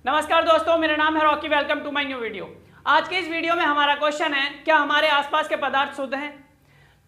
नमस्कार दोस्तों, मेरा नाम है Rocky. Welcome to my new video. आज के इस वीडियो में हमारा क्वेश्चन है, क्या हमारे आसपास के पदार्थ शुद्ध हैं?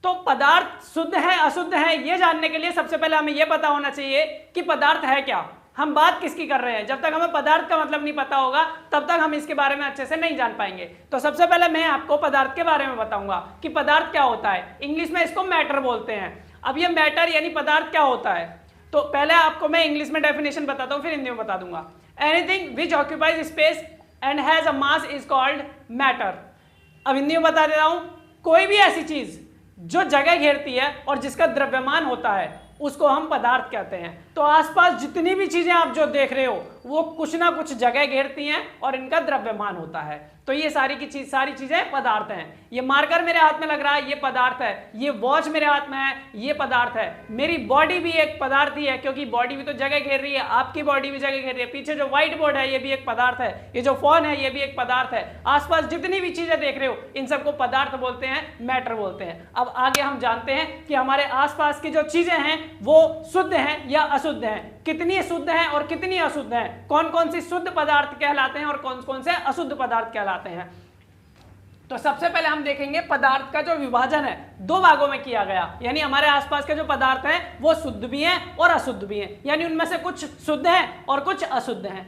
तो पदार्थ शुद्ध है अशुद्ध है ये जानने के लिए सबसे पहले हमें यह पता होना चाहिए कि पदार्थ है क्या। हम बात किसकी कर रहे हैं? जब तक हमें पदार्थ का मतलब नहीं पता होगा तब तक हम इसके बारे में अच्छे से नहीं जान पाएंगे। तो सबसे पहले मैं आपको पदार्थ के बारे में बताऊंगा कि पदार्थ क्या होता है। इंग्लिश में इसको मैटर बोलते हैं। अब ये मैटर यानी पदार्थ क्या होता है, तो पहले आपको मैं इंग्लिश में डेफिनेशन बताता हूं, फिर हिंदी में बता दूंगा। Anything which occupies space and has a mass is called matter. अब हिंदी में बता देता हूं, कोई भी ऐसी चीज जो जगह घेरती है और जिसका द्रव्यमान होता है उसको हम पदार्थ कहते हैं। तो आसपास जितनी भी चीजें आप जो देख रहे हो वो कुछ ना कुछ जगह घेरती हैं और इनका द्रव्यमान होता है। तो ये सारी चीजें पदार्थ हैं। ये मार्कर मेरे हाथ में लग रहा है, ये पदार्थ है। ये वॉच मेरे हाथ में है, ये पदार्थ है। मेरी बॉडी भी एक पदार्थ ही है, क्योंकि बॉडी भी तो जगह घेर रही है, आपकी बॉडी भी जगह घेर रही है। पीछे जो व्हाइट बोर्ड है ये भी एक पदार्थ है, ये जो फोन है ये भी एक पदार्थ है। आसपास जितनी भी चीजें देख रहे हो इन सबको पदार्थ बोलते हैं, मैटर बोलते हैं। अब आगे हम जानते हैं कि हमारे आसपास की जो चीजें हैं वो शुद्ध हैं या अशुद्ध हैं, कितनी शुद्ध हैं और कितनी अशुद्ध हैं, कौन कौन सी शुद्ध पदार्थ कहलाते हैं और कौन कौन से अशुद्ध पदार्थ कहलाते हैं। तो सबसे पहले हम देखेंगे पदार्थ का जो विभाजन है दो भागों में किया गया, यानी हमारे आसपास के जो पदार्थ हैं वो शुद्ध भी हैं और अशुद्ध भी हैं, यानी उनमें से कुछ शुद्ध हैं और कुछ अशुद्ध हैं।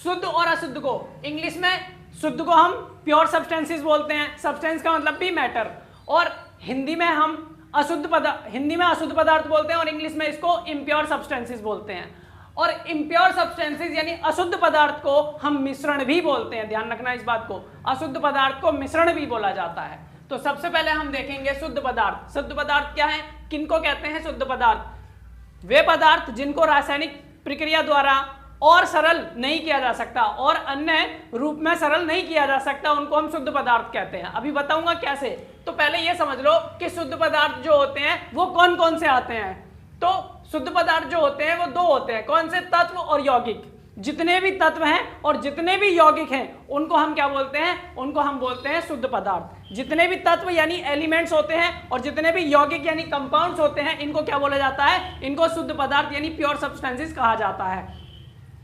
शुद्ध और अशुद्ध को इंग्लिश में शुद्ध को हम प्योर सब्सटेंसेस बोलते हैं, सब्सटेंस का मतलब भी मैटर, और हिंदी में हम अशुद्ध पदार्थ बोलते हैं और इंग्लिश में इसको इम्प्योर सब्सटेंसेस बोलते हैं। और इम्प्योर सब्सटेंसेस यानी अशुद्ध पदार्थ को हम मिश्रण भी बोलते हैं। ध्यान रखना इस बात को, अशुद्ध पदार्थ को मिश्रण भी बोला जाता है। तो सबसे पहले हम देखेंगे शुद्ध पदार्थ। शुद्ध पदार्थ क्या है, किनको कहते हैं शुद्ध पदार्थ? वे पदार्थ जिनको रासायनिक प्रक्रिया द्वारा और सरल नहीं किया जा सकता और अन्य रूप में सरल नहीं किया जा सकता, उनको हम शुद्ध पदार्थ कहते हैं। अभी बताऊंगा कैसे। तो पहले यह समझ लो कि शुद्ध पदार्थ जो होते हैं वो कौन कौन से आते हैं। तो शुद्ध पदार्थ जो होते हैं वो दो होते हैं, कौन से? तत्व और यौगिक। जितने भी तत्व हैं और जितने भी यौगिक हैं उनको हम क्या बोलते हैं? उनको हम बोलते हैं शुद्ध पदार्थ। जितने भी तत्व यानी एलिमेंट्स होते हैं और जितने भी यौगिक यानी कंपाउंड्स होते हैं इनको क्या बोला जाता है? इनको शुद्ध पदार्थ यानी प्योर सब्सटेंसेस कहा जाता है।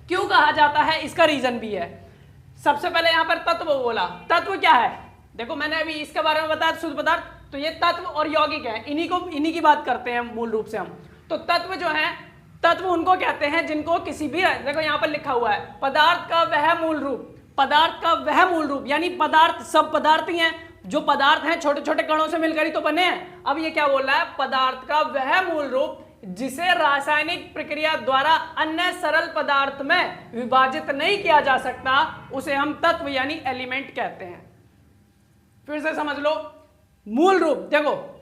क्यों कहा जाता है इसका रीजन भी है। सबसे पहले यहां पर तत्व बोला, तत्व क्या है? देखो मैंने अभी इसके बारे में बताया शुद्ध पदार्थ, तो ये तत्व और यौगिक है, इन्हीं की बात करते हैं मूल रूप से हम। तो तत्व जो है, तत्व उनको कहते हैं जिनको किसी भी, देखो यहां पर लिखा हुआ है पदार्थ का वह मूल रूप, पदार्थ का वह मूल रूप, यानी पदार्थ सब पदार्थ ही हैं। जो पदार्थ हैं छोटे छोटे कणों से मिलकर ही तो बने हैं। अब ये क्या बोल रहा है? पदार्थ का वह मूल रूप जिसे रासायनिक प्रक्रिया द्वारा अन्य सरल पदार्थ में विभाजित नहीं किया जा सकता, उसे हम तत्व यानी एलिमेंट कहते हैं। फिर से समझ लो, मूल रूप। देखो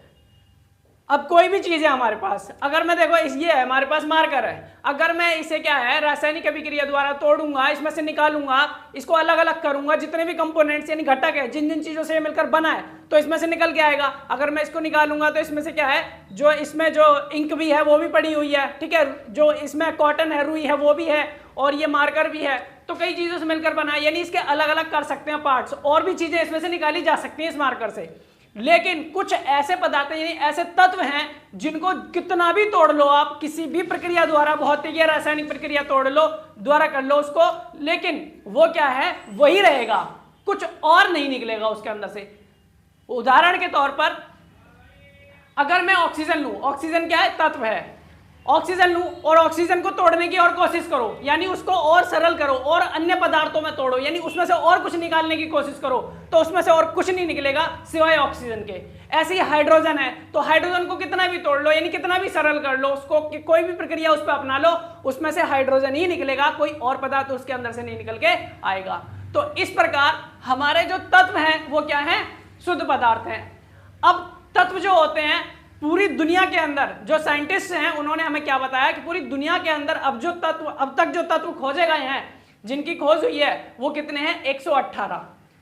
अब कोई भी चीज है हमारे पास, अगर मैं देखो ये है हमारे पास मार्कर है, अगर मैं इसे क्या है रासायनिक अभिक्रिया द्वारा तोड़ूंगा, इसमें से निकालूंगा, इसको अलग अलग करूंगा, जितने भी कंपोनेंट्स यानी घटक है जिन जिन चीजों से ये मिलकर बना है तो इसमें से निकल के आएगा। अगर मैं इसको निकालूंगा तो इसमें से क्या है, जो इसमें जो इंक भी है वो भी पड़ी हुई है, ठीक है, जो इसमें कॉटन है, रुई है वो भी है, और ये मार्कर भी है। तो कई चीजों से मिलकर बना है, यानी इसके अलग अलग कर सकते हैं पार्ट्स, और भी चीजें इसमें से निकाली जा सकती हैं इस मार्कर से। लेकिन कुछ ऐसे पदार्थ यानी ऐसे तत्व हैं जिनको कितना भी तोड़ लो आप, किसी भी प्रक्रिया द्वारा, भौतिक या रासायनिक प्रक्रिया तोड़ लो, द्वारा कर लो उसको, लेकिन वो क्या है, वही रहेगा, कुछ और नहीं निकलेगा उसके अंदर से। उदाहरण के तौर पर अगर मैं ऑक्सीजन लूं, ऑक्सीजन क्या है? तत्व है। ऑक्सीजन लूं और ऑक्सीजन को तोड़ने की और कोशिश करो, यानी उसको और सरल करो और अन्य पदार्थों में तोड़ो, यानी उसमें से और कुछ निकालने की कोशिश करो, तो उसमें से और कुछ नहीं निकलेगा सिवाय ऑक्सीजन के। ऐसे ही हाइड्रोजन है, तो हाइड्रोजन को कितना भी तोड़ लो यानी कितना भी सरल कर लो उसको, कोई भी प्रक्रिया उस पर अपना लो, उसमें से हाइड्रोजन ही निकलेगा, कोई और पदार्थ उसके अंदर से नहीं निकल के आएगा। तो इस प्रकार हमारे जो तत्व हैं वो क्या है? शुद्ध पदार्थ हैं। अब तत्व जो होते हैं पूरी दुनिया के अंदर, जो साइंटिस्ट हैं उन्होंने हमें क्या बताया कि पूरी दुनिया के अंदर अब तक जो तत्व खोजे गए हैं, जिनकी खोज हुई है वो कितने हैं? 118।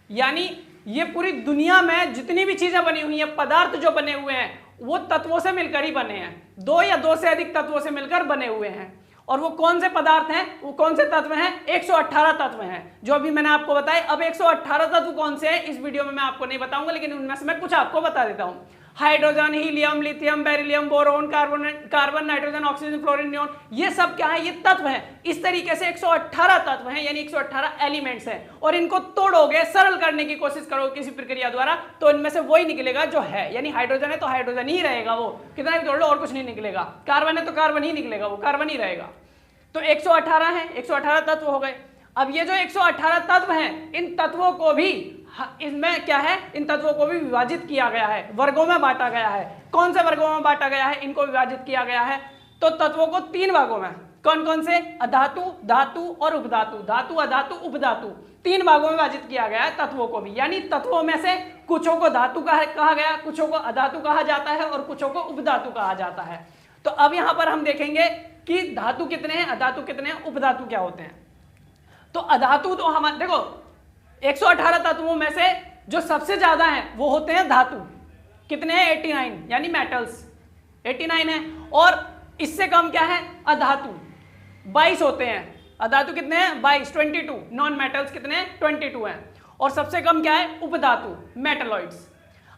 यानी ये पूरी दुनिया में जितनी भी चीजें बनी हुई हैं, पदार्थ जो बने हुए हैं वो तत्वों से मिलकर ही बने हैं, दो या दो से अधिक तत्वों से मिलकर बने हुए हैं। और वो कौन से पदार्थ हैं, वो कौन से तत्व हैं? 118 तत्व हैं जो अभी मैंने आपको बताए। अब 118 तत्व कौन से हैं इस वीडियो में मैं आपको नहीं बताऊंगा, लेकिन उनमें से मैं कुछ आपको बता देता हूं। Hydrogen, helium, lithium, beryllium, boron, carbon, nitrogen, oxygen, fluorine, neon, ये सब क्या है, ये तत्व हैं। इस तरीके से 118 तत्व हैं, यानी 118 एलिमेंट्स हैं, और इनको तोड़ोगे, सरल करने की कोशिश करोगे किसी प्रक्रिया द्वारा, तो इनमें से वही निकलेगा जो है। यानी हाइड्रोजन है तो हाइड्रोजन ही रहेगा, वो कितना भी तोड़ लो और कुछ नहीं निकलेगा। कार्बन है तो कार्बन ही निकलेगा, वो कार्बन ही रहेगा। तो 118 है, 118 तत्व हो गए। अब ये जो 118 तत्व हैं, इन तत्वों को भी, इसमें क्या है, इन तत्वों को भी विभाजित किया गया है, वर्गों में बांटा गया है। कौन से वर्गों में बांटा गया है, इनको विभाजित किया गया है? तो तत्वों को 3 भागों में, कौन कौन से? अधातु, धातु और उपधातु, धातु, अधातु, उपधातु, 3 भागों में विभाजित किया गया है तत्वों को भी। यानी तत्वों में से कुछों को धातु कहा गया, कुछों को अधातु कहा जाता है और कुछों को उपधातु कहा जाता है। तो अब यहां पर हम देखेंगे कि धातु कितने हैं, अधातु कितने हैं, उपधातु क्या होते हैं। तो अधातु तो हमारे देखो 118 तत्वों में से जो सबसे ज्यादा हैं वो होते हैं धातु। कितने हैं? 89, यानी मेटल्स 89 है। और इससे कम क्या है? अधातु 22 होते हैं। अधातु कितने हैं? 22, 22। नॉन मेटल्स कितने हैं? 22 हैं। और सबसे कम क्या है? उपधातु, मेटलॉइड्स।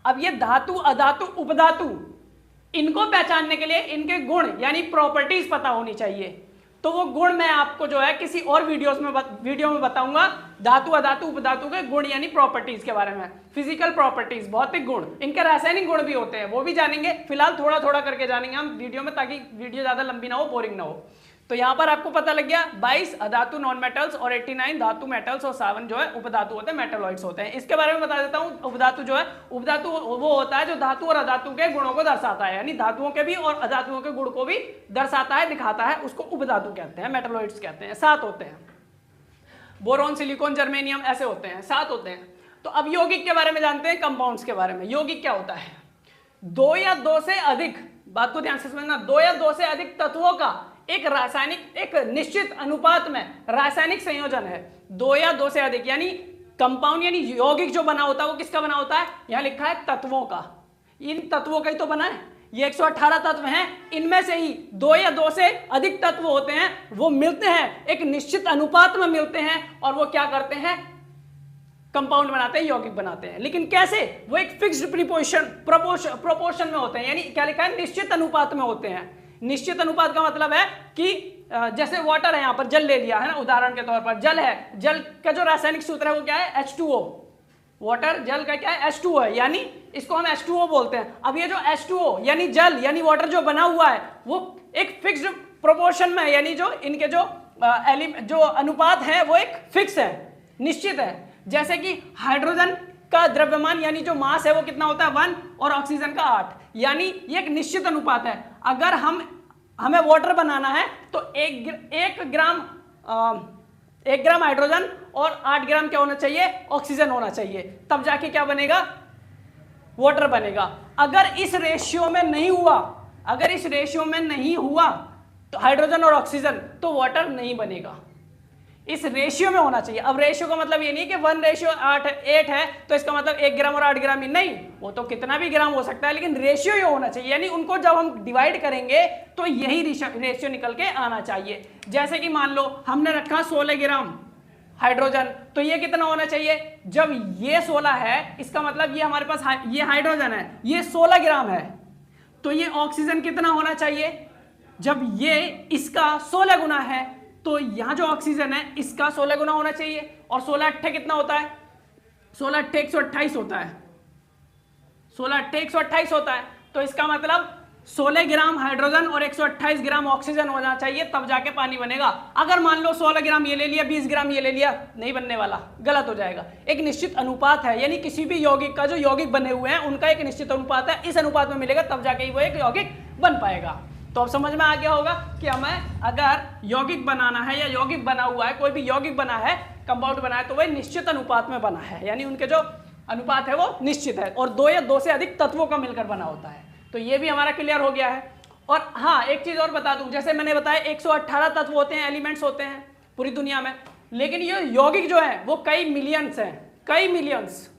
अब ये धातु, अधातु, उपधातु, इनको पहचानने के लिए इनके गुण यानी प्रॉपर्टीज पता होनी चाहिए। तो वो गुण मैं आपको जो है किसी और वीडियो में बताऊंगा। धातु, अधातु, उपधातु के गुण यानी प्रॉपर्टीज के बारे में, फिजिकल प्रॉपर्टीज, भौतिक गुण, इनके रासायनिक गुण भी होते हैं, वो भी जानेंगे। फिलहाल थोड़ा थोड़ा करके जानेंगे हम वीडियो में, ताकि वीडियो ज्यादा लंबी ना हो, बोरिंग ना हो। तो यहां पर आपको पता लग गया 22 अधातु नॉन मेटल्स और 89 धातु मेटल्स और 7 जो है उपधातु होते हैं, मेटलॉइड्स होते हैं। इसके बारे में बता देता हूं। उपधातु जो है, उपधातु वो होता है जो धातु और अधातु के गुणों को दर्शाता है, यानी धातुओं के भी और अधातुओं के गुण को भी दर्शाता है, दिखाता है, उसको उपधातु कहते हैं, मेटलॉइड्स कहते हैं। 7 होते हैं, बोरोन, सिलिकॉन, जर्मेनियम, ऐसे होते हैं, 7 होते हैं। तो अब यौगिक के बारे में जानते हैं, कंपाउंड्स के बारे में। यौगिक क्या होता है? 2 या 2 से अधिक, बात को ध्यान से समझना, 2 या 2 से अधिक तत्वों का एक रासायनिक, एक निश्चित अनुपात में रासायनिक संयोजन है। 2 या 2 से अधिक, यानी कंपाउंड यानी यौगिक जो बना होता है वो किसका बना होता है? यहां लिखा है तत्वों का। इन तत्वों का ही तो बना है। ये 118 तत्व हैं, इनमें से ही 2 या 2 से अधिक तत्व होते हैं, वो मिलते हैं, एक निश्चित अनुपात में मिलते हैं, और वो क्या करते हैं? कंपाउंड बनाते हैं, यौगिक बनाते हैं। लेकिन कैसे? वो एक फिक्स्ड प्रोपोर्शन में होते हैं, यानी क्या लिखा है? निश्चित अनुपात में होते हैं। निश्चित अनुपात का मतलब है कि जैसे वाटर है, यहां पर जल ले लिया है ना, उदाहरण के तौर पर जल है, जल का जो रासायनिक सूत्र है वो क्या है? H2O। वाटर, जल का क्या है? H2O है, यानी इसको हम H2O बोलते हैं। अब ये जो H2O यानी जल यानी वाटर जो बना हुआ है वो एक फिक्स्ड प्रोपोर्शन में है, यानी जो इनके जो अनुपात है वो एक फिक्स है, निश्चित है। जैसे कि हाइड्रोजन का द्रव्यमान यानी जो मास है वो कितना होता है? 1, और ऑक्सीजन का 8, यानी ये एक निश्चित अनुपात है। अगर हमें वाटर बनाना है तो 1 ग्राम हाइड्रोजन और 8 ग्राम क्या होना चाहिए? ऑक्सीजन होना चाहिए, तब जाके क्या बनेगा? वाटर बनेगा। अगर इस रेशियो में नहीं हुआ, तो हाइड्रोजन और ऑक्सीजन, तो वाटर नहीं बनेगा। इस रेशियो में होना चाहिए। अब रेशियो का मतलब ये नहीं कि 1:8 है तो इसका मतलब 1 ग्राम और 8 ग्राम ही, नहीं, वो तो कितना भी ग्राम हो सकता है, लेकिन रेशियो ये होना चाहिए। यानी उनको जब हम डिवाइड करेंगे तो यही रेशियो निकल के आना चाहिए। जैसे कि मान लो हमने रखा 16 ग्राम हाइड्रोजन, तो ये कितना होना चाहिए? जब ये 16 है, इसका मतलब ये हमारे पास ये हाइड्रोजन है, ये 16 ग्राम है, तो ये ऑक्सीजन कितना होना चाहिए? जब ये इसका 16 गुना है तो यहां जो ऑक्सीजन है इसका 16 गुना होना चाहिए। और 16 अट्ठे कितना होता है? 16 अट्ठे 128 होता है। 16 अट्ठे 128 होता है। तो इसका मतलब 16 ग्राम हाइड्रोजन और 128 ग्राम ऑक्सीजन होना चाहिए, तब जाके पानी बनेगा। अगर मान लो 16 ग्राम ये ले लिया, 20 ग्राम ये ले लिया, नहीं बनने वाला, गलत हो जाएगा। एक निश्चित अनुपात है, यानी किसी भी यौगिक का, जो यौगिक बने हुए हैं उनका एक निश्चित अनुपात है, इस अनुपात में मिलेगा तब जाके वो एक यौगिक बन पाएगा। तो अब समझ में आ गया होगा कि हमें अगर यौगिक बनाना है या यौगिक बना हुआ है, कोई भी यौगिक बना है, कंपाउंड बना है, तो वह निश्चित अनुपात में बना है, यानी उनके जो अनुपात है वो निश्चित है, और 2 या 2 से अधिक तत्वों का मिलकर बना होता है। तो ये भी हमारा क्लियर हो गया है। और हाँ, एक चीज और बता दूं, जैसे मैंने बताया 118 तत्व होते हैं, एलिमेंट्स होते हैं पूरी दुनिया में, लेकिन ये यौगिक जो है वो कई मिलियंस हैं, कई मिलियंस।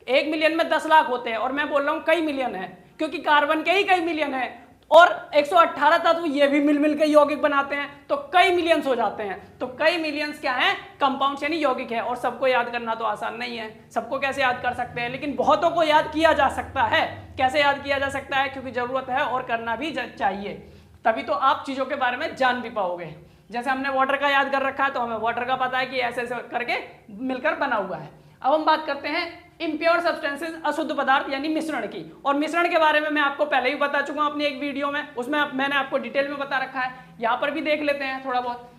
1 मिलियन में 10 लाख होते हैं, और मैं बोल रहा हूँ कई मिलियन है, क्योंकि कार्बन के ही कई मिलियन है, और 118 तत्व ये भी मिल के यौगिक बनाते हैं, तो कई मिलियंस हो जाते हैं। तो कई मिलियंस क्या है, कंपाउंड्स यानी यौगिक है। और सबको याद करना तो आसान नहीं है, सबको कैसे याद कर सकते हैं, लेकिन बहुतों को याद किया जा सकता है। कैसे याद किया जा सकता है, क्योंकि जरूरत है और करना भी चाहिए, तभी तो आप चीजों के बारे में जान भी पाओगे। जैसे हमने वाटर का याद कर रखा है, तो हमें वाटर का पता है कि ऐसे ऐसे करके मिलकर बना हुआ है। अब हम बात करते हैं इम्प्योर सब्सटेंसेस, अशुद्ध पदार्थ यानी मिश्रण की। और मिश्रण के बारे में मैं आपको पहले ही बता चुका हूं अपनी एक वीडियो में, उसमें मैंने आपको डिटेल में बता रखा है, यहां पर भी देख लेते हैं थोड़ा बहुत।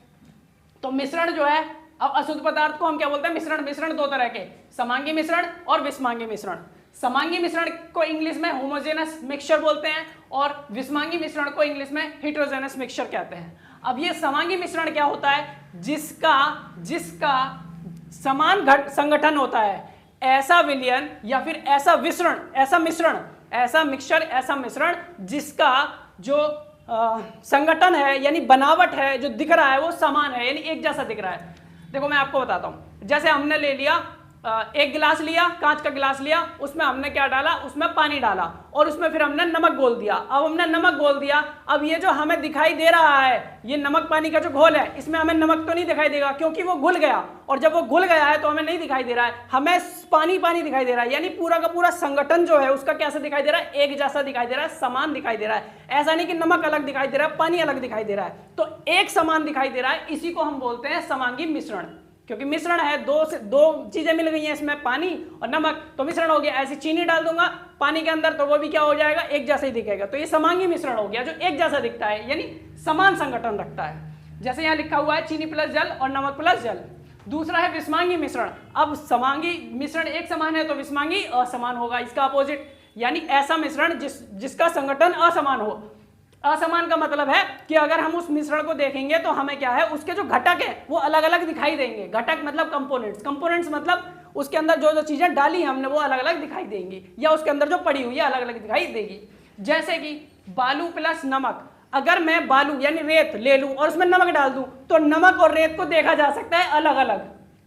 तो मिश्रण जो है, अब अशुद्ध पदार्थ को हम क्या बोलते हैं, मिश्रण। मिश्रण दो तरह के, समांगी मिश्रण और विषमांगी मिश्रण। समांगी मिश्रण को इंग्लिश में होमोजेनस मिक्सचर बोलते हैं और विषमांगी मिश्रण को इंग्लिश में हेटेरोजेनस मिक्सचर कहते हैं। अब ये समांगी मिश्रण क्या होता है, जिसका समान संगठन होता है, ऐसा विलयन या फिर ऐसा मिश्रण, ऐसा मिश्रण जिसका जो संगठन है यानी बनावट है, जो दिख रहा है वो समान है, यानी एक जैसा दिख रहा है। देखो मैं आपको बताता हूं, जैसे हमने ले लिया एक गिलास लिया, कांच का गिलास लिया, उसमें हमने क्या डाला, उसमें पानी डाला और उसमें फिर हमने नमक घोल दिया। अब हमने नमक घोल दिया, अब ये जो हमें दिखाई दे रहा है, ये नमक पानी का जो घोल है, इसमें हमें नमक तो नहीं दिखाई देगा क्योंकि वो घुल गया, और जब वो घुल गया है तो हमें नहीं दिखाई दे रहा है, हमें पानी पानी दिखाई दे रहा है। यानी पूरा का पूरा संगठन जो है उसका कैसा दिखाई दे रहा है, एक जैसा दिखाई दे रहा है, समान दिखाई दे रहा है। ऐसा नहीं कि नमक अलग दिखाई दे रहा है, पानी अलग दिखाई दे रहा है, तो एक समान दिखाई दे रहा है। इसी को हम बोलते हैं समांगी मिश्रण, क्योंकि मिश्रण है, दो चीजें मिल गई हैं इसमें, पानी और नमक, तो मिश्रण हो गया। ऐसी चीनी डाल दूंगा पानी के अंदर तो वो भी क्या हो जाएगा, एक जैसा ही दिखेगा। तो ये समांगी मिश्रण हो गया, जो एक जैसा दिखता है, यानी समान संगठन रखता है। जैसे यहाँ लिखा हुआ है चीनी प्लस जल और नमक प्लस जल। दूसरा है विषमांगी मिश्रण। अब समांगी मिश्रण एक समान है तो विषमांगी असमान होगा, इसका अपोजिट, यानी ऐसा मिश्रण जिसका संगठन असमान हो। असमान का मतलब है कि अगर हम उस मिश्रण को देखेंगे तो हमें क्या है, उसके जो घटक है वो अलग अलग दिखाई देंगे। घटक मतलब कंपोनेंट्स मतलब उसके अंदर जो जो चीजें डाली हमने वो अलग अलग दिखाई देंगी, या उसके अंदर जो पड़ी हुई है अलग अलग दिखाई देगी। जैसे कि बालू प्लस नमक, अगर मैं बालू यानी रेत ले लूं और उसमें नमक डाल दूं तो नमक और रेत को देखा जा सकता है अलग अलग।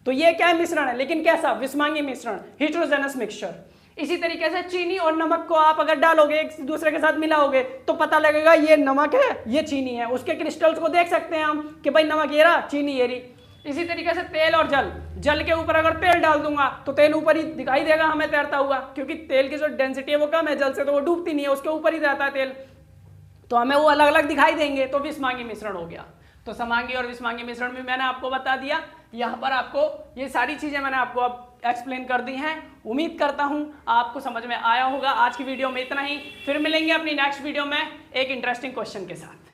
तो ये क्या है, मिश्रण है, लेकिन कैसा, विषमांगी मिश्रण, हेटेरोजेनस मिक्सचर। इसी तरीके से चीनी और नमक को आप अगर डालोगे, एक दूसरे के साथ मिलाओगे तो पता लगेगा ये नमक है, ये चीनी है। उसके क्रिस्टल्स को देख सकते हैं हम कि भाई नमक ये रहा, चीनी ये रही। इसी तरीके से तेल और जल के ऊपर अगर तेल डाल दूंगा तो तेल ऊपर ही दिखाई देगा हमें तैरता हुआ, क्योंकि तेल की जो डेंसिटी है वो कम है, जल से तो वो डूबती नहीं है, उसके ऊपर ही रहता है तेल, तो हमें वो अलग अलग दिखाई देंगे। तो विषमांगी मिश्रण हो गया। तो समांगी और विषमांगी मिश्रण भी मैंने आपको बता दिया। यहाँ पर आपको ये सारी चीजें मैंने आपको अब एक्सप्लेन कर दी हैं। उम्मीद करता हूँ आपको समझ में आया होगा। आज की वीडियो में इतना ही, फिर मिलेंगे अपनी नेक्स्ट वीडियो में एक इंटरेस्टिंग क्वेश्चन के साथ।